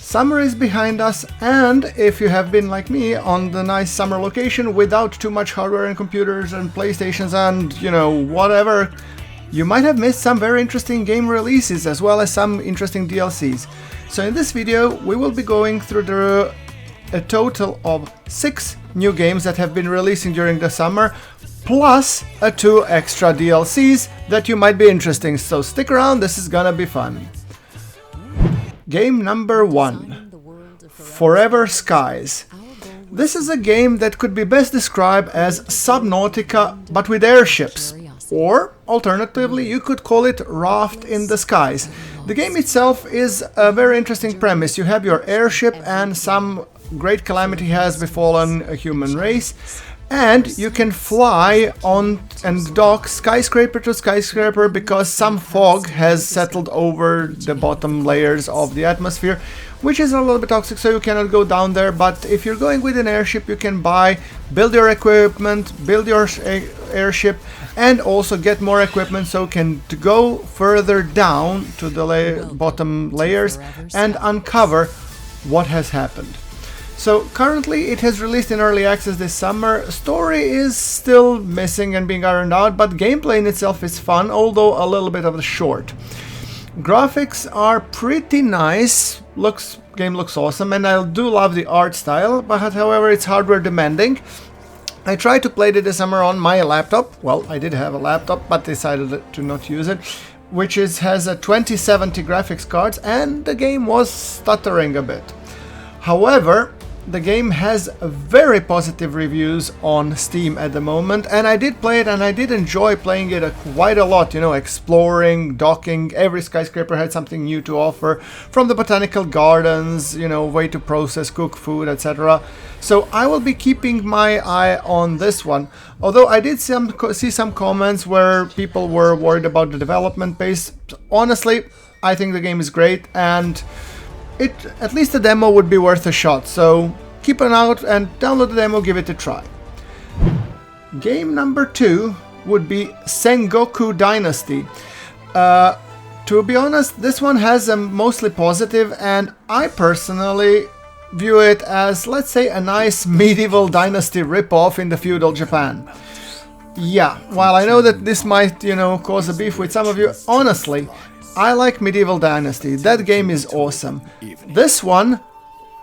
Summer is behind us, and if you have been like me on the nice summer location without too much hardware and computers and PlayStations and, whatever, you might have missed some very interesting game releases as well as some interesting DLCs. So in this video we will be going through a total of 6 new games that have been releasing during the summer, plus 2 extra DLCs that you might be interesting, so stick around, this is gonna be fun. Game number 1, Forever Skies. This is a game that could be best described as Subnautica but with airships, or alternatively you could call it Raft in the Skies. The game itself is a very interesting premise. You have your airship and some great calamity has befallen a human race, and you can fly on and dock skyscraper to skyscraper because some fog has settled over the bottom layers of the atmosphere, which is a little bit toxic, so you cannot go down there. But if you're going with an airship, you can build your equipment, build your airship, and also get more equipment so you can go further down to the bottom layers and uncover what has happened. So currently it has released in early access this summer. Story is still missing and being ironed out, but gameplay in itself is fun, although a little bit of a short. Graphics are pretty nice, game looks awesome, and I do love the art style, but however it's hardware demanding. I tried to play it this summer on my laptop. Well, I did have a laptop, but decided to not use it, which has a 2070 graphics cards, and the game was stuttering a bit. However, the game has very positive reviews on Steam at the moment, and I did play it and I did enjoy playing it quite a lot, exploring, docking. Every skyscraper had something new to offer, from the botanical gardens, way to process, cook food, etc. So I will be keeping my eye on this one, although I did see some comments where people were worried about the development pace. Honestly, I think the game is great, and at least the demo would be worth a shot, so keep an eye out and download the demo, give it a try. Game number 2 would be Sengoku Dynasty. To be honest, this one has a mostly positive, and I personally view it as, let's say, a nice medieval dynasty ripoff in the feudal Japan. Yeah, while I know that this might, cause a beef with some of you, honestly, I like Medieval Dynasty. That game is awesome. This one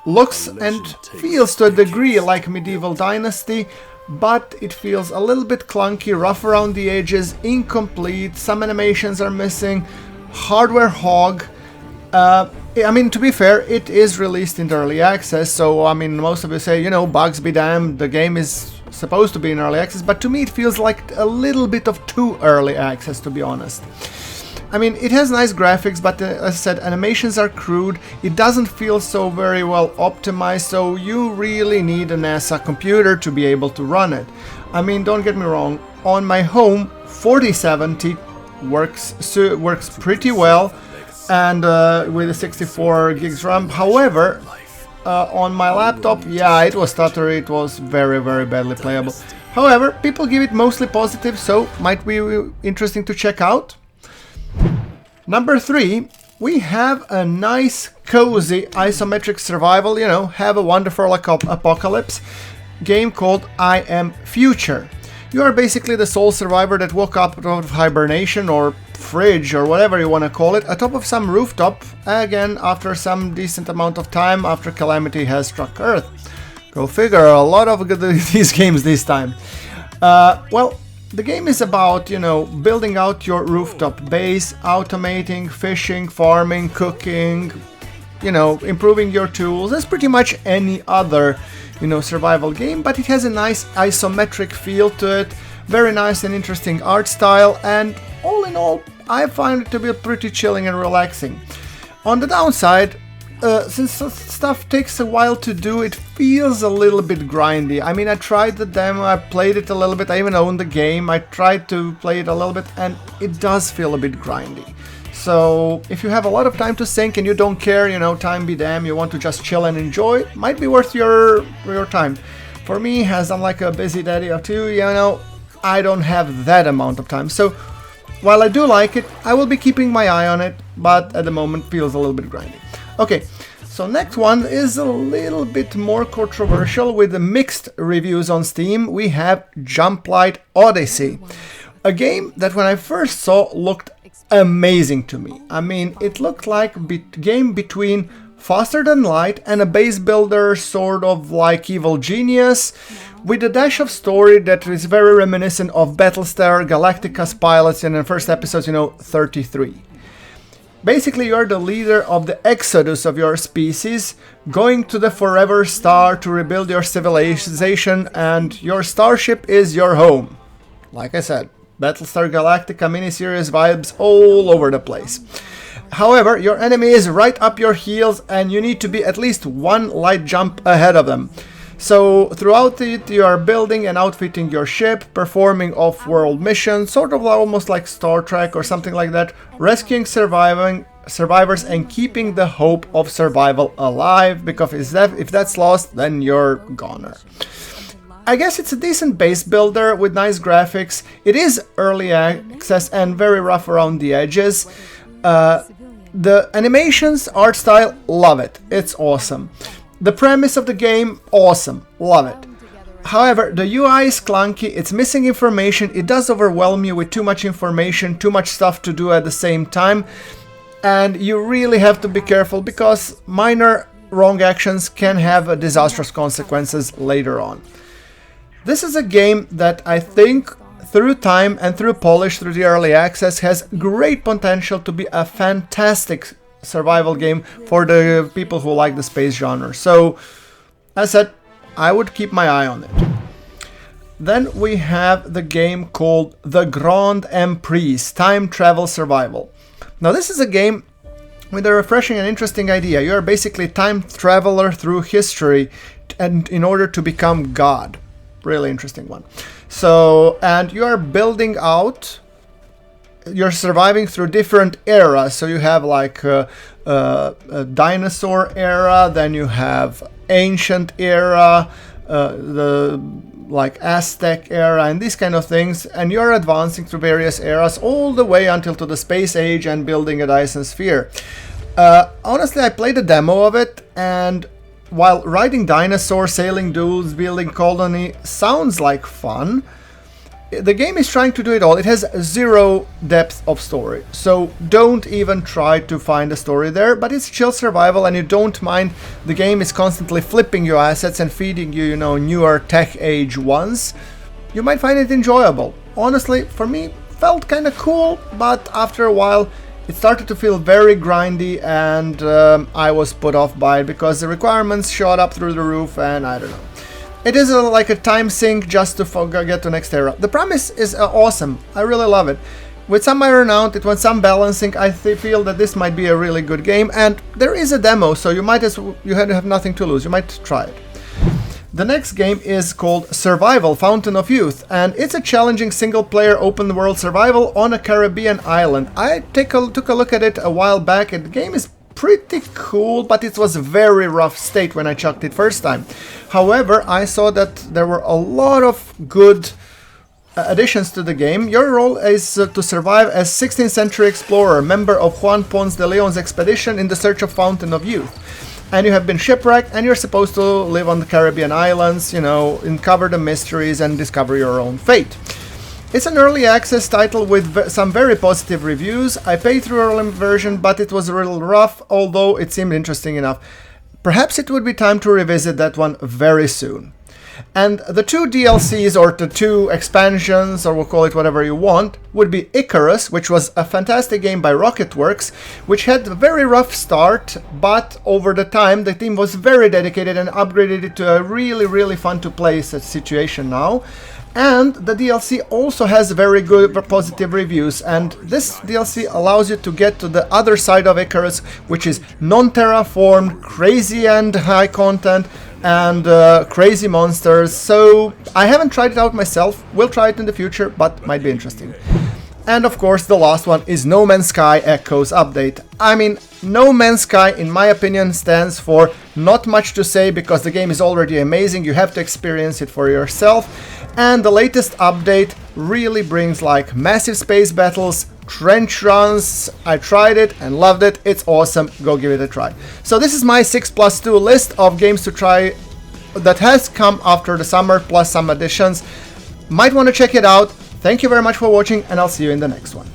looks and feels to a degree like Medieval Dynasty, but it feels a little bit clunky, rough around the edges, incomplete, some animations are missing, hardware hog. I mean, to be fair, it is released in early access, so I mean, most of you say, bugs be damned, the game is supposed to be in early access, but to me it feels like a little bit of too early access, to be honest. I mean, it has nice graphics, but as I said, animations are crude, it doesn't feel so very well optimized, so you really need a NASA computer to be able to run it. I mean, don't get me wrong, on my home, 4070 works pretty well, and with a 64 gigs RAM. However, on my laptop, yeah, it was stuttery, it was very, very badly playable. However, people give it mostly positive, so might be interesting to check out. Number 3, we have a nice, cozy, isometric survival, have a wonderful apocalypse game called I Am Future. You are basically the sole survivor that woke up out of hibernation or fridge or whatever you want to call it, atop of some rooftop, again after some decent amount of time after calamity has struck Earth. Go figure, a lot of these games this time. Well, the game is about, building out your rooftop base, automating, fishing, farming, cooking, improving your tools. It's pretty much any other, survival game, but it has a nice isometric feel to it, very nice and interesting art style, and all in all, I find it to be pretty chilling and relaxing. On the downside, since stuff takes a while to do, it feels a little bit grindy. I mean, I tried the demo, I played it a little bit, I even owned the game, I tried to play it a little bit, and it does feel a bit grindy. So, if you have a lot of time to sink and you don't care, time be damned, you want to just chill and enjoy, might be worth your time. For me, as I'm like a busy daddy of 2, I don't have that amount of time. So, while I do like it, I will be keeping my eye on it, but at the moment feels a little bit grindy. Okay, So next one is a little bit more controversial with the mixed reviews on Steam. We have Jump Light Odyssey, a game that when I first saw looked amazing to me. I mean, it looked like a game between Faster Than Light and a base builder sort of like Evil Genius, with a dash of story that is very reminiscent of Battlestar Galactica's pilots in the first episode, 33. Basically, you're the leader of the exodus of your species, going to the Forever Star to rebuild your civilization, and your starship is your home. Like I said, Battlestar Galactica miniseries vibes all over the place. However, your enemy is right up your heels, and you need to be at least one light jump ahead of them. So throughout it, you are building and outfitting your ship, performing off-world missions, sort of almost like Star Trek or something like that, rescuing survivors and keeping the hope of survival alive, because if that's lost, then you're goner. I guess it's a decent base builder with nice graphics. It is early access and very rough around the edges. The animations, art style, love it. It's awesome. The premise of the game, awesome, love it. However, the UI is clunky, it's missing information, it does overwhelm you with too much information, too much stuff to do at the same time, and you really have to be careful because minor wrong actions can have disastrous consequences later on. This is a game that I think, through time and through polish, through the early access, has great potential to be a fantastic survival game for the people who like the space genre. So, as I said, I would keep my eye on it. Then we have the game called The Grande Emprise, Time Travel Survival. Now this is a game with a refreshing and interesting idea. You are basically a time traveler through history and in order to become God. Really interesting one. So, and you are building out, you're surviving through different eras. So you have like a dinosaur era, then you have ancient era, the like Aztec era, and these kind of things. And you're advancing through various eras all the way until to the space age and building a Dyson sphere. Honestly, I played a demo of it, and while riding dinosaurs, sailing duels, building colony sounds like fun, the game is trying to do it all. It has zero depth of story, so don't even try to find a story there, but it's chill survival and you don't mind. The game is constantly flipping your assets and feeding you, newer tech age ones. You might find it enjoyable. Honestly, for me, felt kind of cool, but after a while it started to feel very grindy, and I was put off by it because the requirements shot up through the roof, and I don't know. It is like a time sink just to get to next era. The premise is awesome. I really love it. With some iron out, it wants some balancing. I feel that this might be a really good game, and there is a demo, so you have nothing to lose. You might try it. The next game is called Survival Fountain of Youth, and it's a challenging single-player open-world survival on a Caribbean island. I took a look at it a while back, and the game is pretty cool, but it was a very rough state when I chucked it first time. However, I saw that there were a lot of good additions to the game. Your role is to survive as 16th century explorer, member of Juan Ponce de Leon's expedition in the search of Fountain of Youth. And you have been shipwrecked, and you're supposed to live on the Caribbean islands, uncover the mysteries and discover your own fate. It's an early access title with some very positive reviews. I played through early version, but it was a little rough, although it seemed interesting enough. Perhaps it would be time to revisit that one very soon. And the two DLCs, or the two expansions, or we'll call it whatever you want, would be Icarus, which was a fantastic game by Rocketworks, which had a very rough start, but over the time the team was very dedicated and upgraded it to a really, really fun to play situation now. And the DLC also has very good positive reviews, and this DLC allows you to get to the other side of Icarus, which is non-terraformed, crazy and high content, and crazy monsters. So I haven't tried it out myself, will try it in the future, but might be interesting. And of course the last one is No Man's Sky Echoes Update. I mean, No Man's Sky in my opinion stands for not much to say, because the game is already amazing, you have to experience it for yourself. And the latest update really brings like massive space battles, Trench Runs. I tried it and loved it. It's awesome. Go give it a try. So this is my 6+2 list of games to try that has come after the summer, plus some additions. Might want to check it out. Thank you very much for watching, and I'll see you in the next one.